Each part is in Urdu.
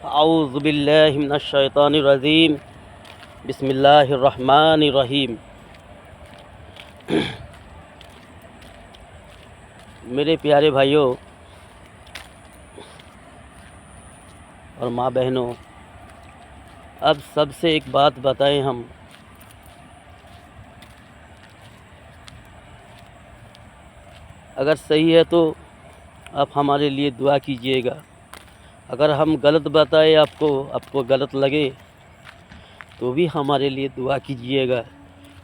اعوذ باللہ من الشیطان الرجیم بسم اللہ الرحمن الرحیم۔ میرے پیارے بھائیوں اور ماں بہنوں، اب سب سے ایک بات بتائیں ہم، اگر صحیح ہے تو آپ ہمارے لیے دعا کیجئے گا، اگر ہم غلط بتائیں آپ کو غلط لگے تو بھی ہمارے لیے دعا کیجئے گا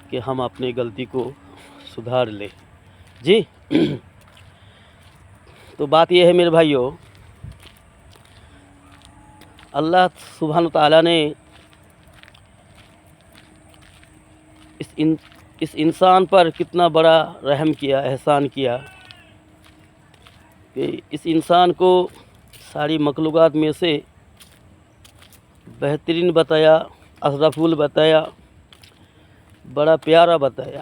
کہ ہم اپنی غلطی کو سدھار لیں۔ جی تو بات یہ ہے میرے بھائیوں، اللہ سبحانہ تعالیٰ نے اس انسان پر کتنا بڑا رحم کیا، احسان کیا کہ اس انسان کو ساری مخلوقات میں سے بہترین بتایا، اشرف بتایا، بڑا پیارا بتایا،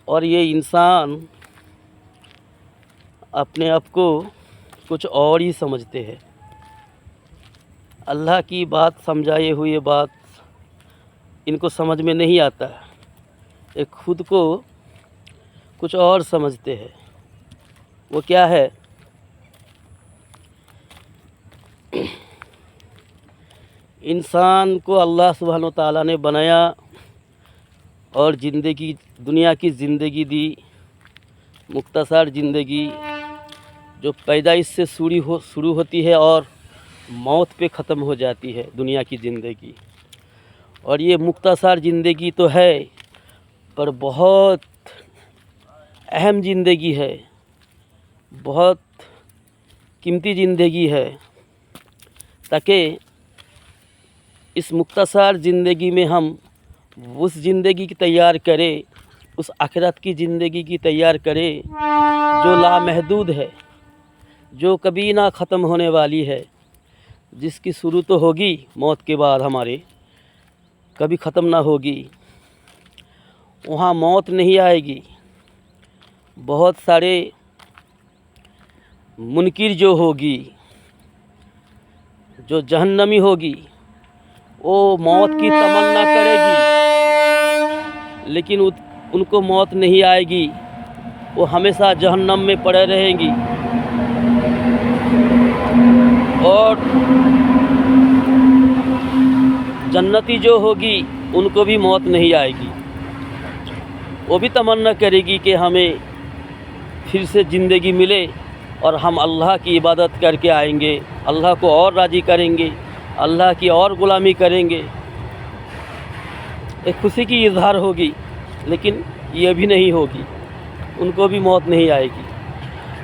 اور یہ انسان اپنے آپ کو کچھ اور ہی سمجھتے ہیں۔ اللہ کی بات سمجھائے ہوئے بات ان کو سمجھ میں نہیں آتا، ایک خود کو کچھ اور سمجھتے ہیں۔ وہ کیا ہے؟ انسان کو اللہ سبحانہ تعالیٰ نے بنایا اور دنیا کی زندگی دی، مختصر زندگی جو پیدائش سے شروع ہوتی ہے اور موت پہ ختم ہو جاتی ہے دنیا کی زندگی۔ اور یہ مختصر زندگی تو ہے پر بہت اہم زندگی ہے، بہت قیمتی زندگی ہے، تاکہ اس مختصر زندگی میں ہم اس زندگی کی تیار کریں، اس آخرت کی زندگی کی تیار کریں جو لامحدود ہے، جو کبھی نہ ختم ہونے والی ہے، جس کی شروع تو ہوگی موت کے بعد ہمارے، کبھی ختم نہ ہوگی۔ وہاں موت نہیں آئے گی، بہت سارے منکر جو ہوگی، جو جہنمی ہوگی، وہ موت کی تمنا کرے گی لیکن ان کو موت نہیں آئے گی، وہ ہمیشہ جہنم میں پڑے رہیں گی۔ اور جنتی جو ہوگی ان کو بھی موت نہیں آئے گی، وہ بھی تمنا کرے گی کہ ہمیں پھر سے زندگی ملے اور ہم اللہ کی عبادت کر کے آئیں گے، اللہ کو اور راضی کریں گے، اللہ کی اور غلامی کریں گے۔ ایک خوشی کی اظہار ہوگی، لیکن یہ بھی نہیں ہوگی، ان کو بھی موت نہیں آئے گی۔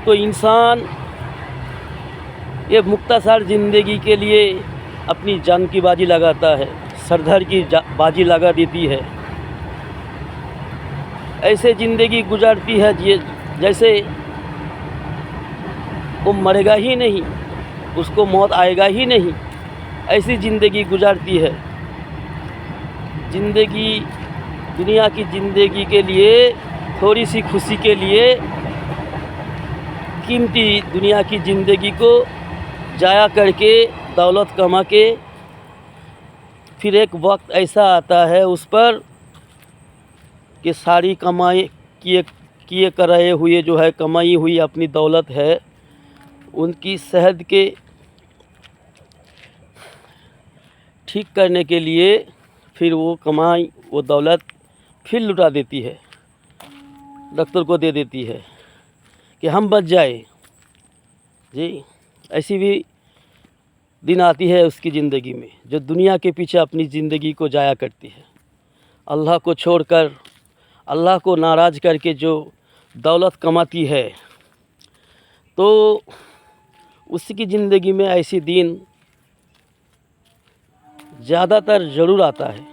تو انسان یہ مختصر زندگی کے لیے اپنی جان کی بازی لگاتا ہے، سر دھڑ کی بازی لگا دیتی ہے، ایسے زندگی گزارتی ہے جیسے وہ مرے گا ہی نہیں، اس کو موت آئے گا ہی نہیں، ایسی زندگی گزارتی ہے۔ دنیا کی زندگی کے لیے تھوڑی سی خوشی کے لیے قیمتی دنیا کی زندگی کو ضائع کر کے دولت کما کے پھر ایک وقت ایسا آتا ہے اس پر کہ ساری کمائی کیے کرائے ہوئے جو ہے کمائی ہوئی اپنی دولت ہے، ان کی صحت کے ٹھیک کرنے کے لیے پھر وہ کمائی وہ دولت پھر لٹا دیتی ہے، ڈاکٹر کو دے دیتی ہے کہ ہم بچ جائے۔ جی ایسی بھی دن آتی ہے اس کی زندگی میں جو دنیا کے پیچھے اپنی زندگی کو ضائع کرتی ہے، اللہ کو چھوڑ کر، اللہ کو ناراض کر کے جو دولت کماتی ہے، تو اس کی زندگی میں ایسی دن زیادہ تر ضرور آتا ہے۔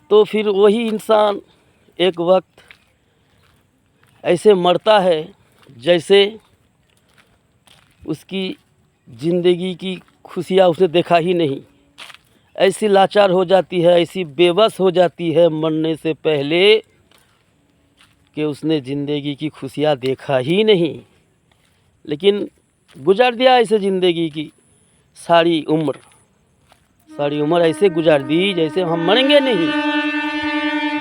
تو پھر وہی انسان ایک وقت ایسے مرتا ہے جیسے اس کی زندگی کی خوشیاں اسے دیکھا ہی نہیں، ایسی لاچار ہو جاتی ہے، ایسی بے بس ہو جاتی ہے مرنے سے پہلے کہ اس نے زندگی کی خوشیاں دیکھا ہی نہیں۔ لیکن گزار دیا ایسے زندگی کی ساری عمر ایسے گزار دی جیسے ہم مریں گے نہیں.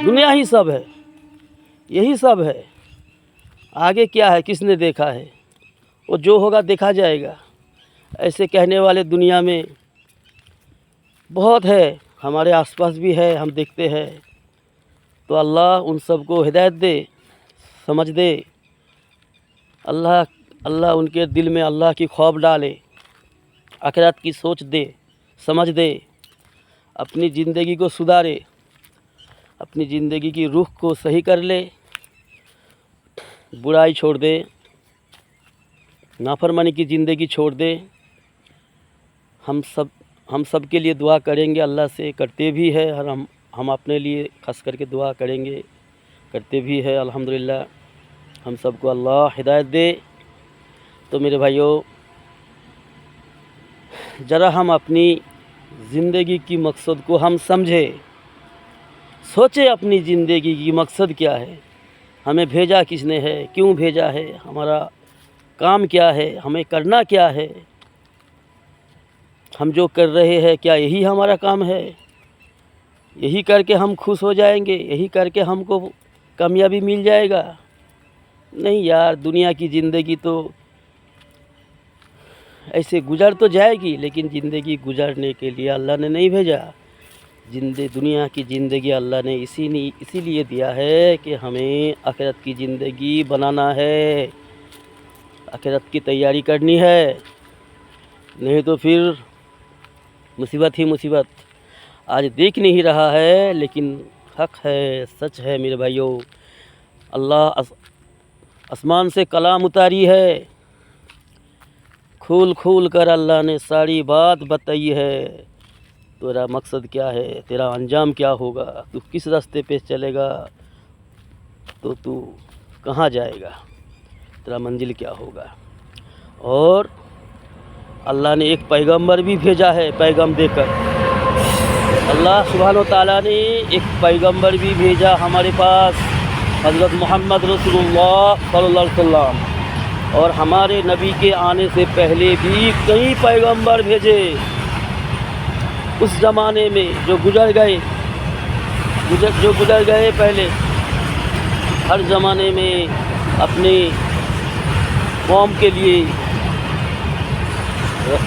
دنیا ہی سب ہے, یہی سب ہے. آگے کیا ہے کس نے دیکھا ہے؟ وہ جو ہوگا دیکھا جائے گا. ایسے کہنے والے دنیا میں بہت ہے, ہمارے آس پاس بھی ہے, ہم دیکھتے ہیں. تو اللہ ان سب کو ہدایت دے, سمجھ دے. اللہ ان کے دل میں اللہ کی خوف ڈالے, آخرت کی سوچ دے, سمجھ دے. اپنی زندگی کو سدھارے, اپنی زندگی کی رخ کو صحیح کر لے, برائی چھوڑ دے, نافرمانی کی زندگی چھوڑ دے. ہم سب کے لیے دعا کریں گے, اللہ سے کرتے بھی ہے, اور ہم اپنے لیے خاص کر کے دعا کریں گے, کرتے بھی ہے. الحمدللہ ہم سب کو اللہ ہدایت دے. تو میرے بھائیوں, ذرا ہم اپنی زندگی کی مقصد کو ہم سمجھے, سوچے اپنی زندگی کی مقصد کیا ہے, ہمیں بھیجا کس نے ہے, کیوں بھیجا ہے, ہمارا کام کیا ہے, ہمیں کرنا کیا ہے. ہم جو کر رہے ہیں کیا یہی ہمارا کام ہے؟ یہی کر کے ہم خوش ہو جائیں گے, یہی کر کے ہم کو کامیابی مل جائے گا؟ نہیں یار, دنیا کی زندگی تو ایسے گزر تو جائے گی, لیکن زندگی گزارنے کے لیے اللہ نے نہیں بھیجا. دنیا کی زندگی اللہ نے اسی لیے دیا ہے کہ ہمیں آخرت کی زندگی بنانا ہے, آخرت کی تیاری کرنی ہے. نہیں تو پھر مصیبت ہی مصیبت. آج دیکھ نہیں رہا ہے, لیکن حق ہے, سچ ہے میرے بھائیوں. اللہ آسمان سے کلام اتاری ہے, کھول کر اللہ نے ساری بات بتائی ہے. تیرا مقصد کیا ہے, تیرا انجام کیا ہوگا, تو کس راستے پہ چلے گا, تو کہاں جائے گا, تیرا منزل کیا ہوگا. اور اللہ نے ایک پیغمبر بھی بھیجا ہے, پیغام دے کر. اللہ سبحانہ و تعالیٰ نے ایک پیغمبر بھی بھیجا ہمارے پاس, حضرت محمد رسول اللہ صلی اللہ علیہ وسلم. اور ہمارے نبی کے آنے سے پہلے بھی کئی پیغمبر بھیجے اس زمانے میں, جو گزر گئے پہلے. ہر زمانے میں اپنے قوم کے لیے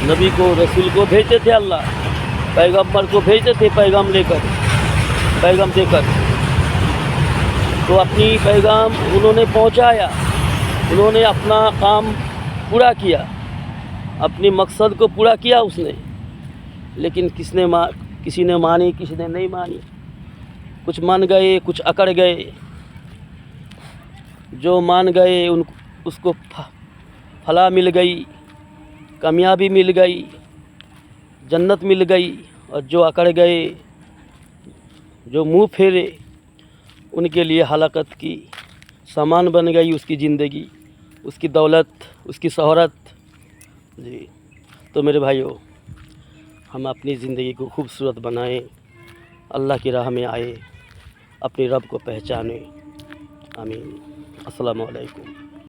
نبی کو, رسول کو بھیجتے تھے. اللہ پیغمبر کو بھیجتے تھے پیغام دے کر. تو اپنی پیغام انہوں نے پہنچایا, انہوں نے اپنا کام پورا کیا, اپنی مقصد کو پورا کیا اس نے. لیکن کسی نے مانی, کسی نے نہیں مانی. کچھ مان گئے, کچھ اکڑ گئے. جو مان گئے اس کو فلاح مل گئی, کامیابی مل گئی, جنت مل گئی. اور جو اکڑ گئے, جو منہ پھیرے, ان کے لیے ہلاکت کی سامان بن گئی اس کی زندگی, اس کی دولت, اس کی شہرت. جی تو میرے بھائیوں, ہم اپنی زندگی کو خوبصورت بنائیں, اللہ کی راہ میں آئے, اپنے رب کو پہچانیں. آمین. السلام علیکم.